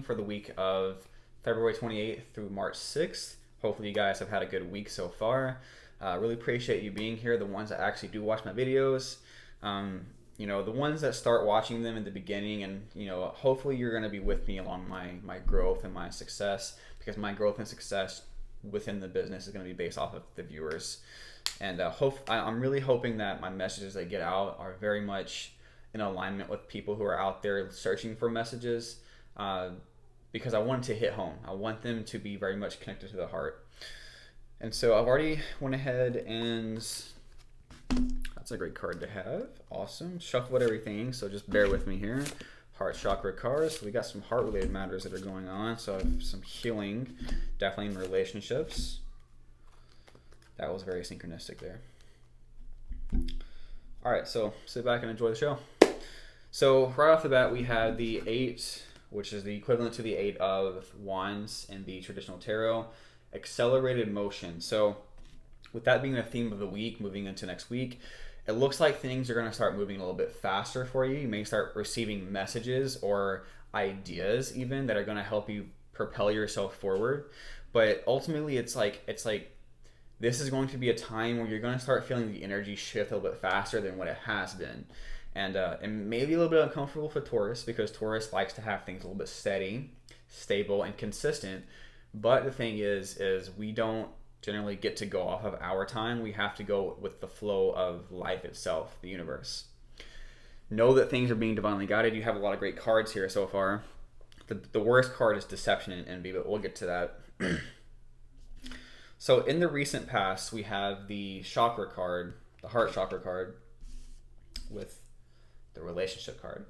for the week of February 28th through March 6th. Hopefully you guys have had a good week so far. Really appreciate you being here, the ones that actually do watch my videos. The ones that start watching them in the beginning, and hopefully you're going to be with me along my growth and my success, because my growth and success within the business is going to be based off of the viewers. And I'm really hoping that my messages that get out are very much in alignment with people who are out there searching for messages, because I want to hit home. I want them to be very much connected to the heart. And so I've already went ahead and that's a great card to have. Awesome. Shuffled everything, so just bear with me here. Heart chakra cards. So we got some heart related matters that are going on. So I have some healing, definitely in relationships. That was very synchronistic there. All right, so sit back and enjoy the show. So right off the bat, we have the 8, which is the equivalent to the 8 of Wands in the traditional tarot, accelerated motion. So with that being the theme of the week, moving into next week, it looks like things are going to start moving a little bit faster for you. You may start receiving messages or ideas even that are going to help you propel yourself forward. But ultimately, it's like this is going to be a time where you're going to start feeling the energy shift a little bit faster than what it has been. And it may be a little bit uncomfortable for Taurus, because Taurus likes to have things a little bit steady, stable, and consistent. But the thing is we don't generally get to go off of our time. We have to go with the flow of life itself, the universe. Know that things are being divinely guided. You have a lot of great cards here so far. The worst card is deception and envy, but we'll get to that. So in the recent past, we have the chakra card, the heart chakra card, with the relationship card.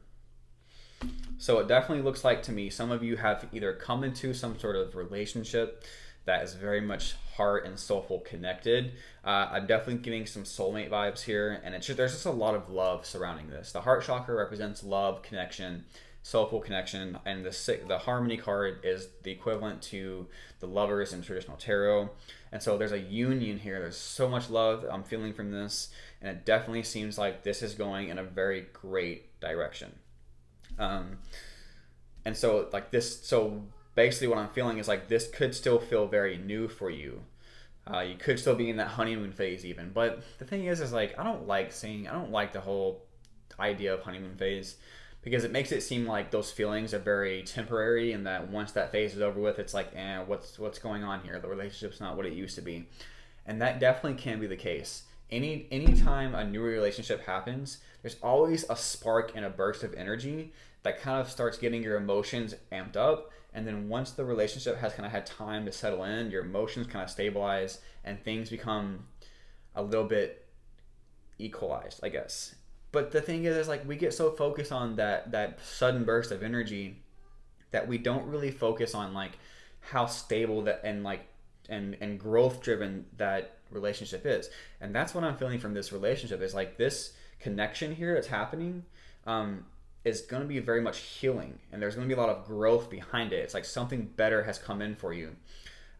So it definitely looks like to me some of you have either come into some sort of relationship that is very much heart and soulful connected. I'm definitely getting some soulmate vibes here, and there's just a lot of love surrounding this. The heart chakra represents love, connection, soulful connection, and the harmony card is the equivalent to the lovers in traditional tarot. And so there's a union here. There's so much love I'm feeling from this, and it definitely seems like this is going in a very great direction. And so basically what I'm feeling is like this could still feel very new for you. You could still be in that honeymoon phase even. But the thing is like I don't like the whole idea of honeymoon phase, because it makes it seem like those feelings are very temporary, and that once that phase is over with, it's like, what's going on here? The relationship's not what it used to be. And that definitely can be the case. Anytime a new relationship happens, there's always a spark and a burst of energy that kind of starts getting your emotions amped up. And then once the relationship has kind of had time to settle in, your emotions kind of stabilize and things become a little bit equalized, I guess. But the thing is like we get so focused on that sudden burst of energy that we don't really focus on like how stable that and growth driven that relationship is. And that's what I'm feeling from this relationship, is like this connection here that's happening is going to be very much healing, and there's going to be a lot of growth behind it. It's like something better has come in for you.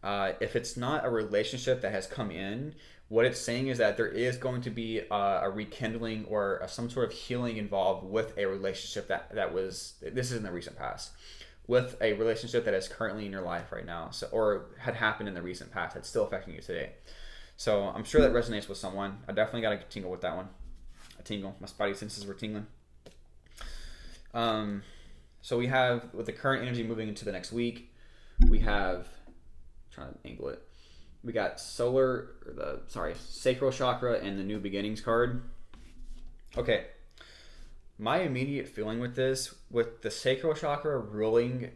If it's not a relationship that has come in, what it's saying is that there is going to be a rekindling or some sort of healing involved with a relationship this is in the recent past, with a relationship that is currently in your life right now, or had happened in the recent past that's still affecting you today. So I'm sure that resonates with someone. I definitely got a tingle with that one. A tingle. My spidey senses were tingling. So we have, with the current energy moving into the next week, we have, trying to angle it, we got Sacral Chakra and the New Beginnings card. Okay. My immediate feeling with this, with the Sacral Chakra ruling,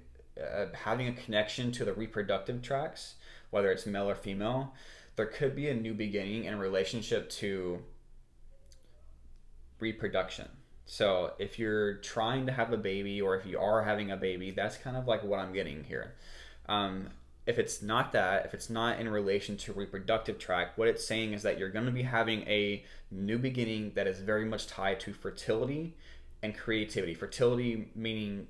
having a connection to the reproductive tracts, whether it's male or female, there could be a new beginning in relationship to reproduction. So if you're trying to have a baby, or if you are having a baby, that's kind of like what I'm getting here. If it's not in relation to reproductive tract, what it's saying is that you're going to be having a new beginning that is very much tied to fertility and creativity. Fertility meaning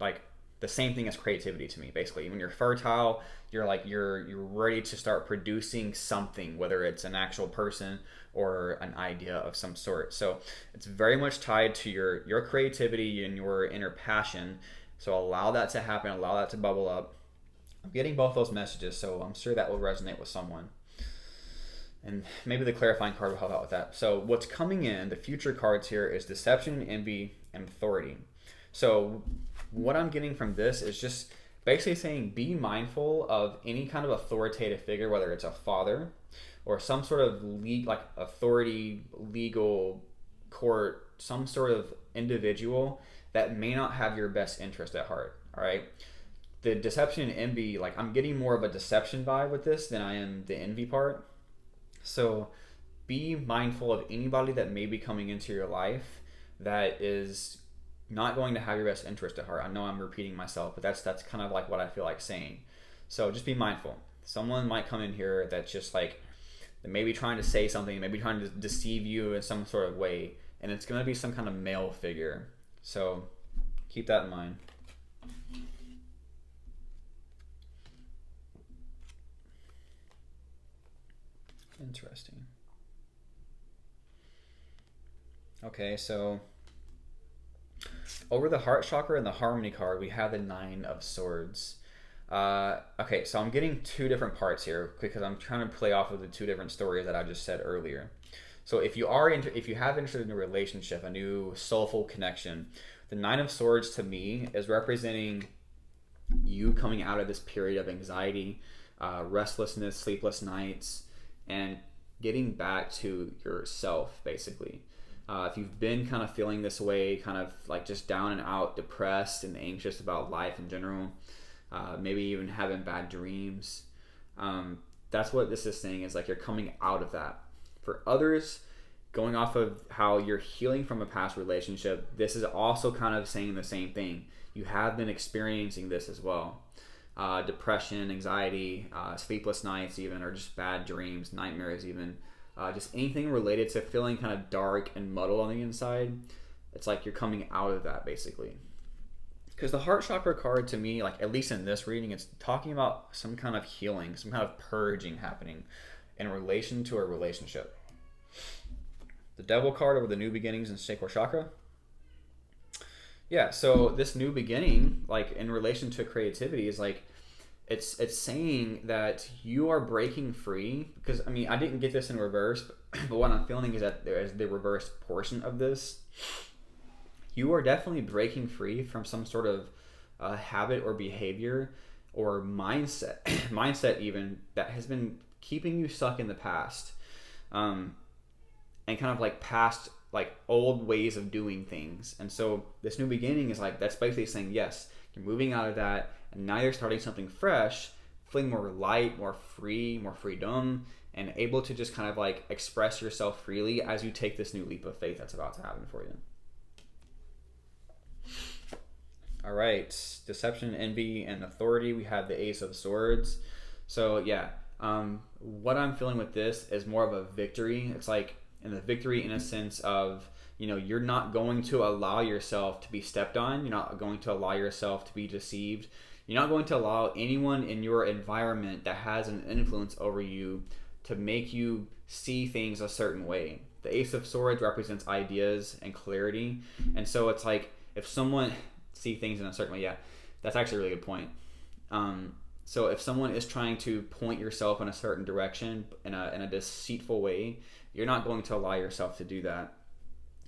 like the same thing as creativity to me, basically. When you're fertile, you're ready to start producing something, whether it's an actual person or an idea of some sort. So it's very much tied to your creativity and your inner passion. So allow that to happen, allow that to bubble up. I'm getting both those messages, so I'm sure that will resonate with someone. And maybe the clarifying card will help out with that. So what's coming in, the future cards here, is deception, envy, and authority. So what I'm getting from this is just basically saying be mindful of any kind of authoritative figure, whether it's a father or some sort of authority, legal, court, some sort of individual that may not have your best interest at heart. All right. The deception and envy, like I'm getting more of a deception vibe with this than I am the envy part. So be mindful of anybody that may be coming into your life that is not going to have your best interest at heart. I know I'm repeating myself, but that's kind of like what I feel like saying. So just be mindful. Someone might come in here that's just like, they may be trying to say something, maybe trying to deceive you in some sort of way, and it's going to be some kind of male figure. So keep that in mind. Interesting. Okay, so over the heart chakra and the harmony card, we have the 9 of swords. Okay, so I'm getting 2 different parts here because I'm trying to play off of the 2 different stories that I just said earlier. So if you have interest in a relationship, a new soulful connection, the 9 of swords to me is representing you coming out of this period of anxiety, restlessness, sleepless nights, and getting back to yourself, basically. If you've been kind of feeling this way, kind of like just down and out, depressed and anxious about life in general, maybe even having bad dreams, that's what this is saying, is like you're coming out of that. For others, going off of how you're healing from a past relationship, this is also kind of saying the same thing. You have been experiencing this as well. Depression, anxiety, sleepless nights even, or just bad dreams, nightmares even. Just anything related to feeling kind of dark and muddled on the inside. It's like you're coming out of that, basically. Because the heart chakra card, to me, like at least in this reading, it's talking about some kind of healing, some kind of purging happening in relation to a relationship. The devil card over the new beginnings in Sacral Chakra. Yeah, so this new beginning, like in relation to creativity, is like it's saying that you are breaking free. Because I mean, I didn't get this in reverse, but what I'm feeling is that there is the reverse portion of this. You are definitely breaking free from some sort of habit or behavior or mindset even that has been keeping you stuck in the past, and kind of like past, like old ways of doing things. And so this new beginning is like, that's basically saying, yes, you're moving out of that, and now you're starting something fresh, feeling more light, more free, more freedom, and able to just kind of like express yourself freely as you take this new leap of faith that's about to happen for you. All right, deception, envy, and authority. We have the Ace of Swords. So yeah, what I'm feeling with this is more of a victory. It's like, in the victory in a sense of, you know, you're not going to allow yourself to be stepped on. You're not going to allow yourself to be deceived. You're not going to allow anyone in your environment that has an influence over you to make you see things a certain way. The Ace of Swords represents ideas and clarity. And so it's like, if someone see things in a certain way, yeah, that's actually a really good point. So if someone is trying to point yourself in a certain direction in a deceitful way, you're not going to allow yourself to do that.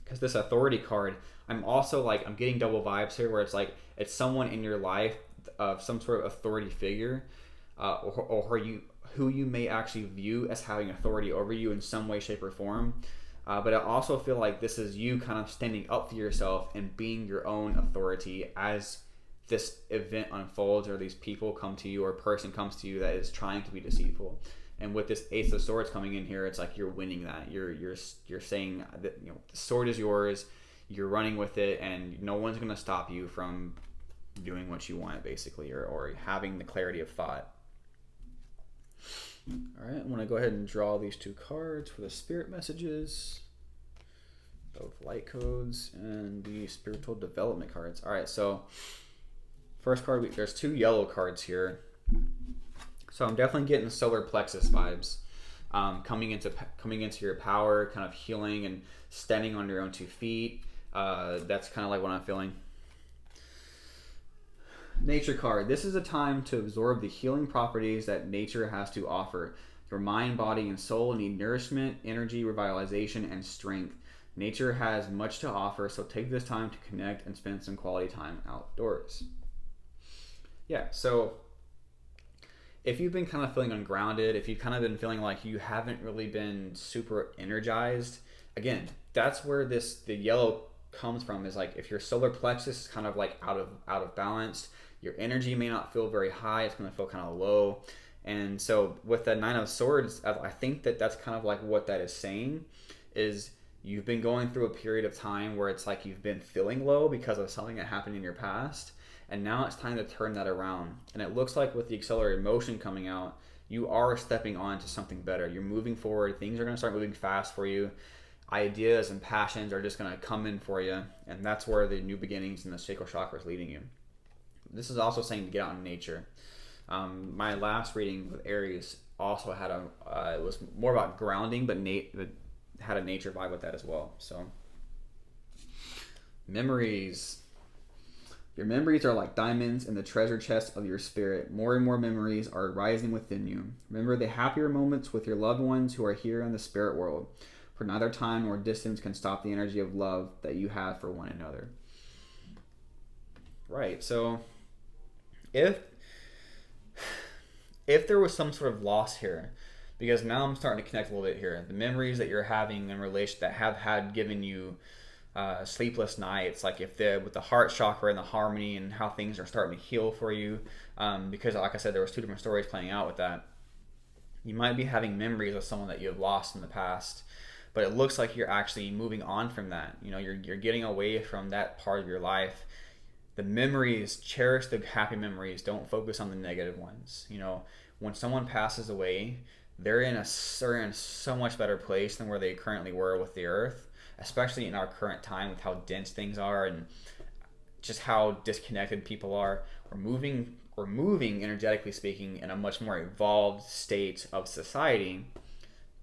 Because this authority card, I'm also like, I'm getting double vibes here where it's like, it's someone in your life of some sort of authority figure, or who you may actually view as having authority over you in some way, shape, or form. But I also feel like this is you kind of standing up for yourself and being your own authority as this event unfolds, or these people come to you, or a person comes to you that is trying to be deceitful. And with this Ace of Swords coming in here, it's like you're winning that. You're saying that, you know, the sword is yours. You're running with it, and no one's going to stop you from doing what you want, basically, or having the clarity of thought. All right, I'm going to go ahead and draw these 2 cards for the spirit messages, both light codes and the spiritual development cards. All right, so first card, there's 2 yellow cards here. So I'm definitely getting solar plexus vibes, coming into your power, kind of healing and standing on your own 2 feet. That's kind of like what I'm feeling. Nature card. This is a time to absorb the healing properties that nature has to offer. Your mind, body, and soul need nourishment, energy, revitalization, and strength. Nature has much to offer, so take this time to connect and spend some quality time outdoors. Yeah, so if you've been kind of feeling ungrounded, if you've kind of been feeling like you haven't really been super energized, again, that's where the yellow comes from. Is like if your solar plexus is kind of like out of balance, your energy may not feel very high. It's going to feel kind of low. And so with the Nine of Swords, I think that's kind of like what that is saying is you've been going through a period of time where it's like you've been feeling low because of something that happened in your past. And now it's time to turn that around. And it looks like with the accelerated motion coming out, you are stepping on to something better. You're moving forward. Things are going to start moving fast for you. Ideas and passions are just going to come in for you. And that's where the new beginnings in the Sacral Chakra is leading you. This is also saying to get out in nature. My last reading with Aries also had it was more about grounding, but had a nature vibe with that as well. So, memories. Your memories are like diamonds in the treasure chest of your spirit. More and more memories are rising within you. Remember the happier moments with your loved ones who are here in the spirit world, for neither time nor distance can stop the energy of love that you have for one another. Right, so if there was some sort of loss here, because now I'm starting to connect a little bit here, the memories that you're having in relation that have had given you sleepless nights, like with the heart chakra and the harmony and how things are starting to heal for you, because like I said, there was two different stories playing out with that. You might be having memories of someone that you have lost in the past, but it looks like you're actually moving on from that. You know, you're getting away from that part of your life. The memories, cherish the happy memories. Don't focus on the negative ones. You know, when someone passes away, they're in so much better place than where they currently were with the earth, especially in our current time with how dense things are and just how disconnected people are. We're moving energetically speaking in a much more evolved state of society,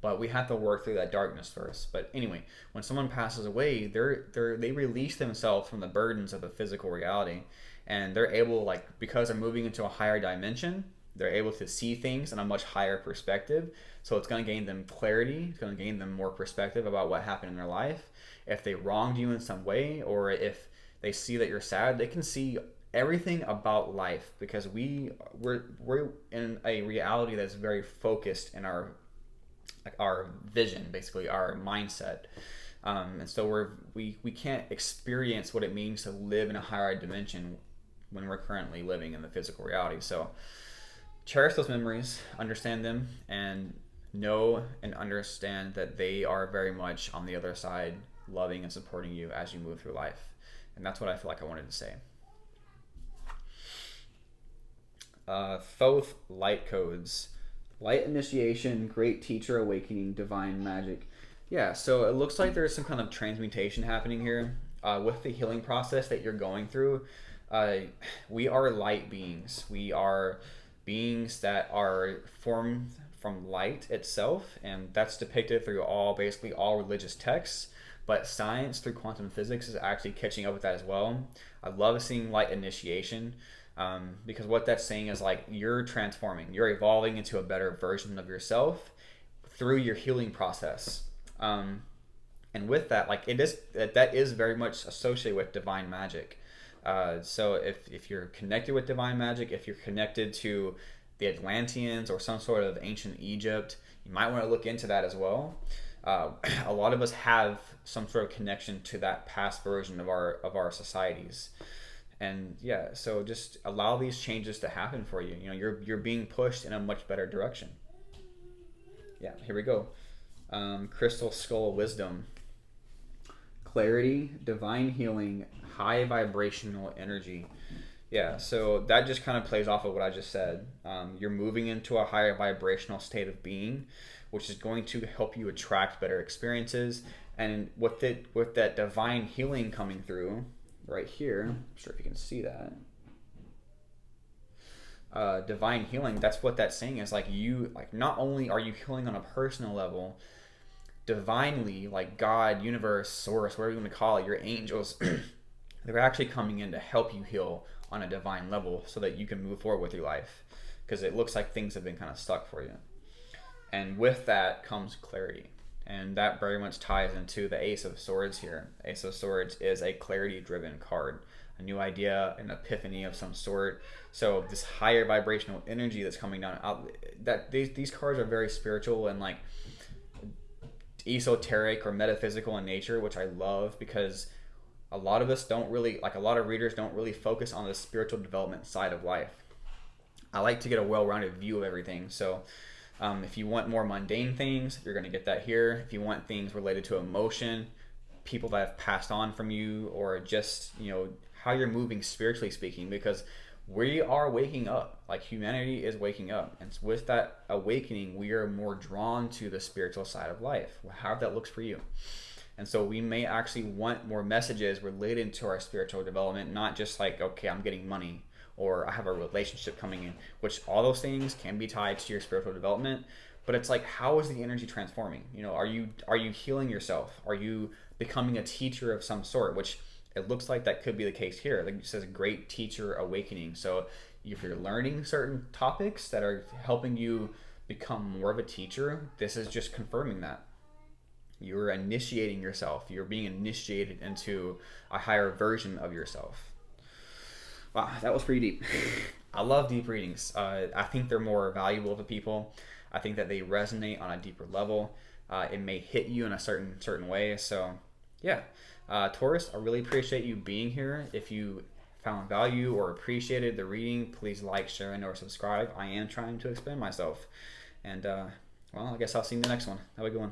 but we have to work through that darkness first. But anyway, when someone passes away, they release themselves from the burdens of the physical reality, and they're able, like, because they're moving into a higher dimension, they're able to see things in a much higher perspective. So it's going to gain them clarity. It's going to gain them more perspective about what happened in their life. If they wronged you in some way, or if they see that you're sad, they can see everything about life, because we're in a reality that's very focused in our vision, basically our mindset. And so we can't experience what it means to live in a higher dimension when we're currently living in the physical reality. So cherish those memories, understand them, and know and understand that they are very much on the other side, loving and supporting you as you move through life. And that's what I feel like I wanted to say. Thoth light codes. Light initiation, great teacher awakening, divine magic. Yeah, so it looks like there's some kind of transmutation happening here with the healing process that you're going through. We are light beings. We are beings that are formed from light itself, and that's depicted through basically all religious texts. But science through quantum physics is actually catching up with that as well. I love seeing light initiation. Because what that's saying is, like, you're transforming, you're evolving into a better version of yourself through your healing process. And with that, like, that is very much associated with divine magic. So if you're connected with divine magic, if you're connected to the Atlanteans or some sort of ancient Egypt, you might want to look into that as well. A lot of us have some sort of connection to that past version of our societies. And yeah, so just allow these changes to happen for you. You know, you're being pushed in a much better direction. Yeah, here we go. Crystal Skull Wisdom. Clarity, divine healing, high vibrational energy. Yeah, so that just kind of plays off of what I just said. You're moving into a higher vibrational state of being, which is going to help you attract better experiences. And with that divine healing coming through, right here, I'm sure if you can see that. Divine healing, that's what that's saying is, like, not only are you healing on a personal level, divinely, like God, universe, source, whatever you want to call it, your angels, they're actually coming in to help you heal on a divine level so that you can move forward with your life, because it looks like things have been kind of stuck for you. And with that comes clarity. And that very much ties into the Ace of Swords here. Ace of Swords is a clarity-driven card, a new idea, an epiphany of some sort. So this higher vibrational energy that's coming down, that these cards are very spiritual and like esoteric or metaphysical in nature, which I love, because a lot of us don't really, like a lot of readers don't really focus on the spiritual development side of life. I like to get a well-rounded view of everything. So if you want more mundane things, you're going to get that here. If you want things related to emotion, people that have passed on from you, or just, you know, how you're moving spiritually speaking, because we are waking up, like humanity is waking up. And with that awakening, we are more drawn to the spiritual side of life, however that looks for you. And so we may actually want more messages related to our spiritual development, not just like, okay, I'm getting money, or I have a relationship coming in, which all those things can be tied to your spiritual development. But it's like, how is the energy transforming? You know, are you healing yourself? Are you becoming a teacher of some sort? Which it looks like that could be the case here. Like it says, great teacher awakening. So if you're learning certain topics that are helping you become more of a teacher, this is just confirming that. You're initiating yourself. You're being initiated into a higher version of yourself. Wow, that was pretty deep. I love deep readings. I think they're more valuable to people. I think that they resonate on a deeper level. It may hit you in a certain way. So yeah, Taurus, I really appreciate you being here. If you found value or appreciated the reading, please like, share, and or subscribe. I am trying to expand myself. And well, I guess I'll see you in the next one. Have a good one.